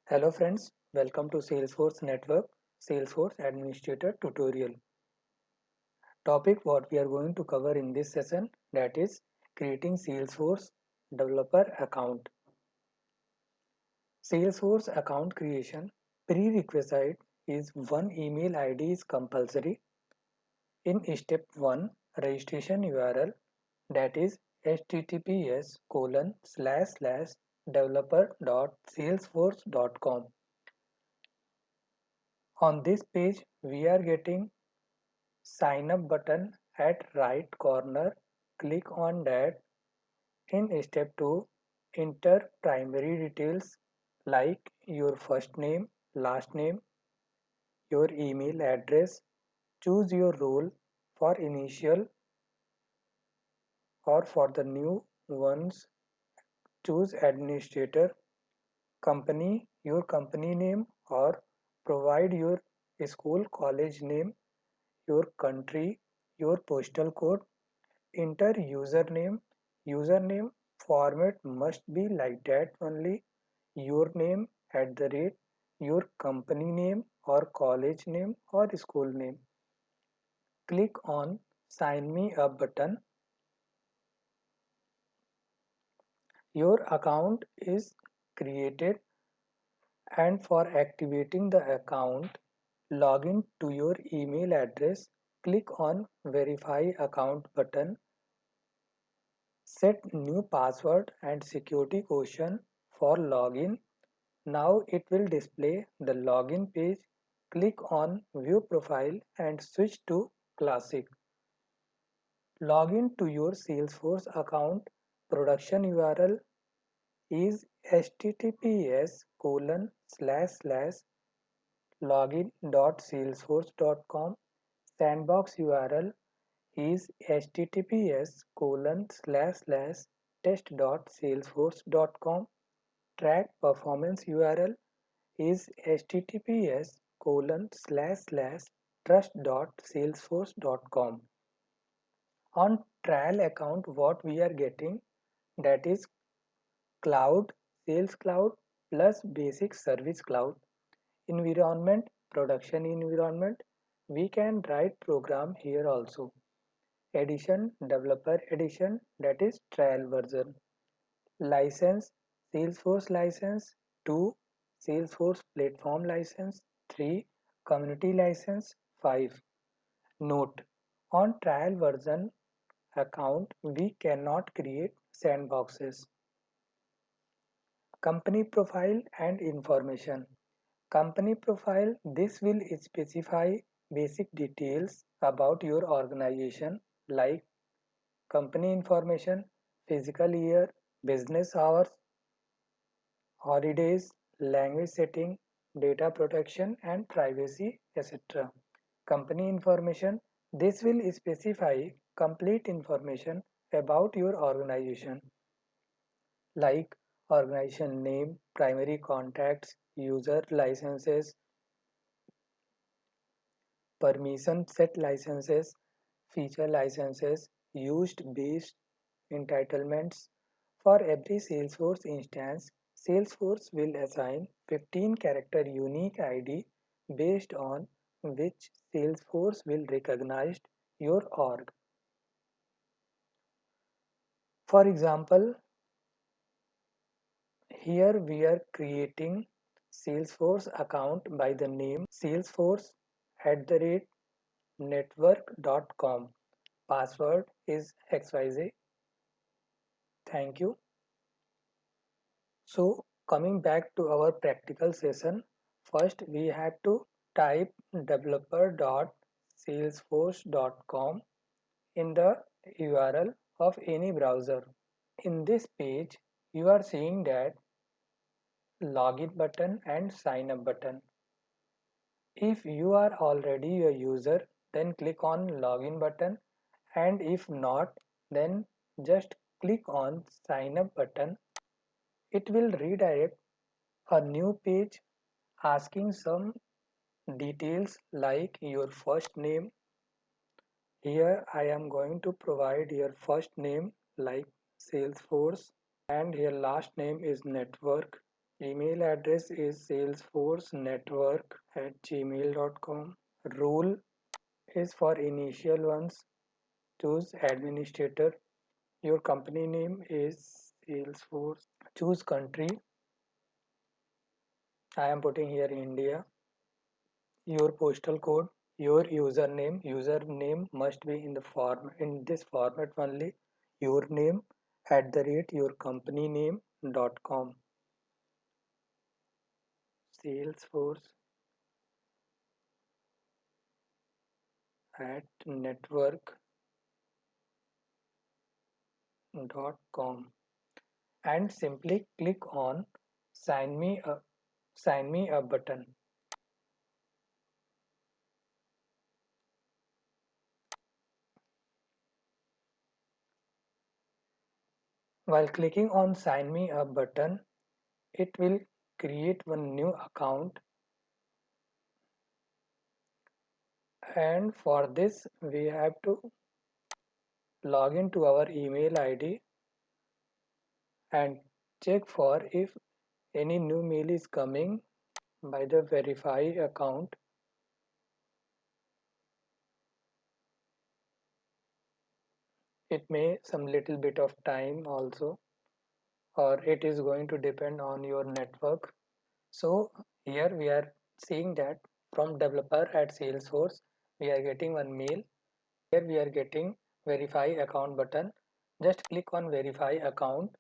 Hello friends, welcome to Salesforce Network Salesforce Administrator tutorial. Topic what we are going to cover in this session, that is creating Salesforce developer account. Salesforce account creation prerequisite is one email ID is compulsory. In step 1, registration URL, that is https://developer.salesforce.com. On this page we are getting sign up button at right corner. Click on that. In step 2, enter primary details like your first name, last name, your email address. Choose your role for initial or for the new ones. Choose administrator, company, your company name, or provide your school college name, your country, your postal code. Enter username. Username format must be like that only. Your name at the rate, your company name or college name or school name. Click on sign me up button. Your account is created, and for activating the account, log in to your email address. Click on verify account button. Set new password and security question for login. Now it will display the login page. Click on view profile and switch to classic. Log in to your Salesforce account. Production URL is https://login.salesforce.com. Sandbox URL is https://test.salesforce.com. Track performance URL is https://trust.salesforce.com. On trial account, what we are getting, that is cloud, sales cloud plus basic service cloud. Environment, production environment. We can write program here also. Edition, developer edition, that is trial version. License, Salesforce license. 2, Salesforce platform license. 3, community license. 5. Note: on trial version account we cannot create sandboxes. Company profile and information. Company profile, this will specify basic details about your organization like company information, physical year, business hours, holidays, language setting, data protection and privacy, etc. Company information, this will specify complete information about your organization like organization name, primary contacts, user licenses, permission set licenses, feature licenses, used based entitlements. For every Salesforce instance, Salesforce will assign 15-character unique ID based on which Salesforce will recognize your org. For example, here we are creating Salesforce account by the name salesforce@network.com. Password is XYZ. Thank you. So coming back to our practical session, first we have to type developer.salesforce.com in the URL of any browser. In this page, you are seeing that login button and sign up button. If you are already a user, then click on login button, and if not, then just click on sign up button. It will redirect a new page asking some details like your first name. Here I am going to provide your first name like Salesforce, and your last name is network. Email address is salesforcenetwork@gmail.com. Rule is for initial ones. Choose administrator. Your company name is Salesforce. Choose country. I am putting here India. Your postal code. Your username must be in the form in this format only. Your name @yourcompanyname.com. Salesforce at network.com, and simply click on sign me up sign me up button. While clicking on sign me up button, it will create one new account, and for this we have to log into our email ID and check for if any new mail is coming by the verify account. It may some little bit of time also, or it is going to depend on your network. So here we are seeing that from developer at Salesforce we are getting one mail. Here we are getting verify account button. Just click on verify account,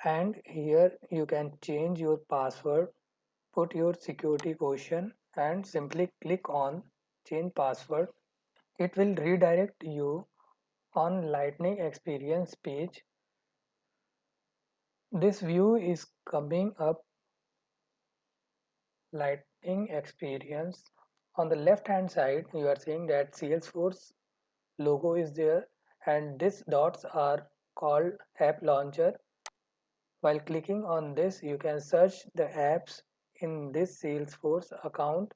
and here you can change your password, put your security question, and simply click on change password. It will redirect you on Lightning Experience page. This view is coming up Lightning Experience. On the left hand side you are seeing that Salesforce logo is there, and these dots are called app launcher. While clicking on this you can search the apps in this Salesforce account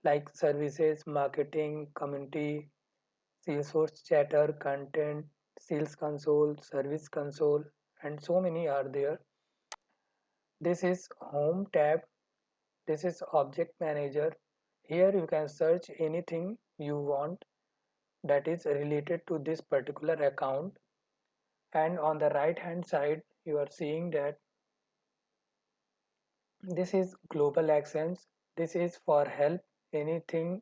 like services, marketing, community, Salesforce chatter, content, sales console, service console, and so many are there. This is home tab. This is object manager. Here you can search anything you want that is related to this particular account. And on the right hand side you are seeing that this is global actions. This is for help. Anything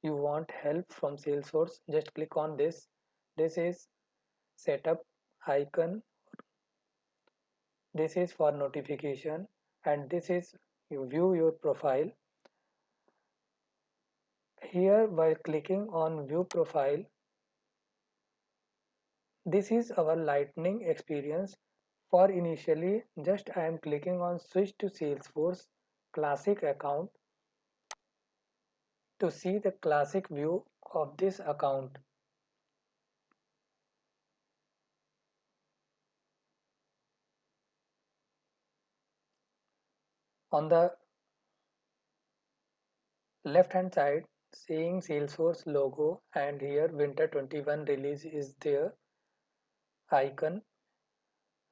you want help from Salesforce, just click on this. This is setup icon. This is for notification, and this is you view your profile. Here while clicking on view profile, this is our Lightning experience. For initially, just I am clicking on switch to Salesforce classic account to see the classic view of this account. On the left hand side, seeing Salesforce logo, and here winter 21 release is there icon.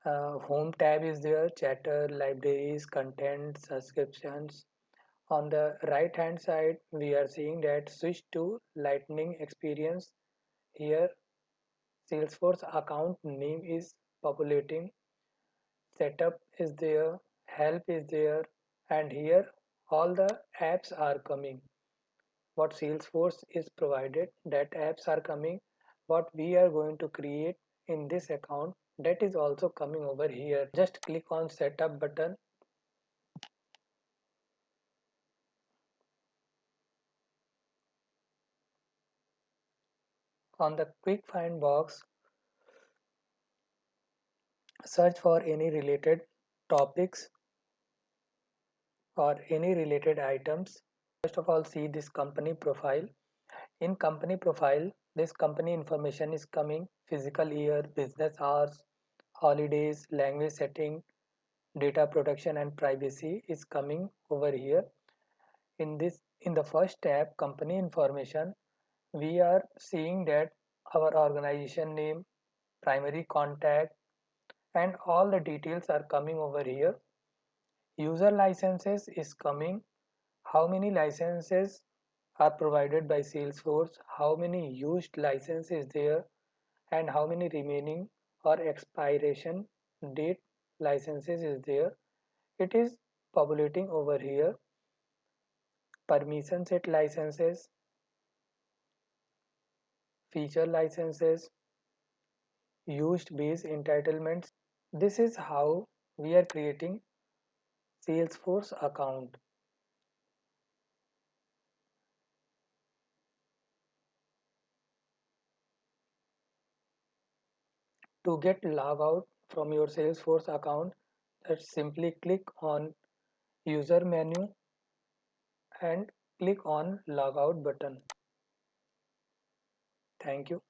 Home tab is there, chatter, libraries, content, subscriptions. On the right hand side we are seeing that switch to Lightning experience. Here Salesforce account name is populating, setup is there, help is there, and here all the apps are coming. What Salesforce is provided, that apps are coming. What we are going to create in this account, that is also coming over here. Just click on setup button. On the quick find box, search for any related topics or any related items. First of all, see this company profile. In company profile, this company information is coming: physical year, business hours, holidays, language setting, data protection and privacy is coming over here. In the first tab, company information, we are seeing that our organization name, primary contact, and all the details are coming over here. User licenses is coming, how many licenses are provided by Salesforce, how many used licenses there, and how many remaining or expiration date licenses is there. It is populating over here. Permission set licenses, feature licenses, used base entitlements. This is how we are creating Salesforce account. To get log out from your Salesforce account, just simply click on user menu and click on log out button. Thank you.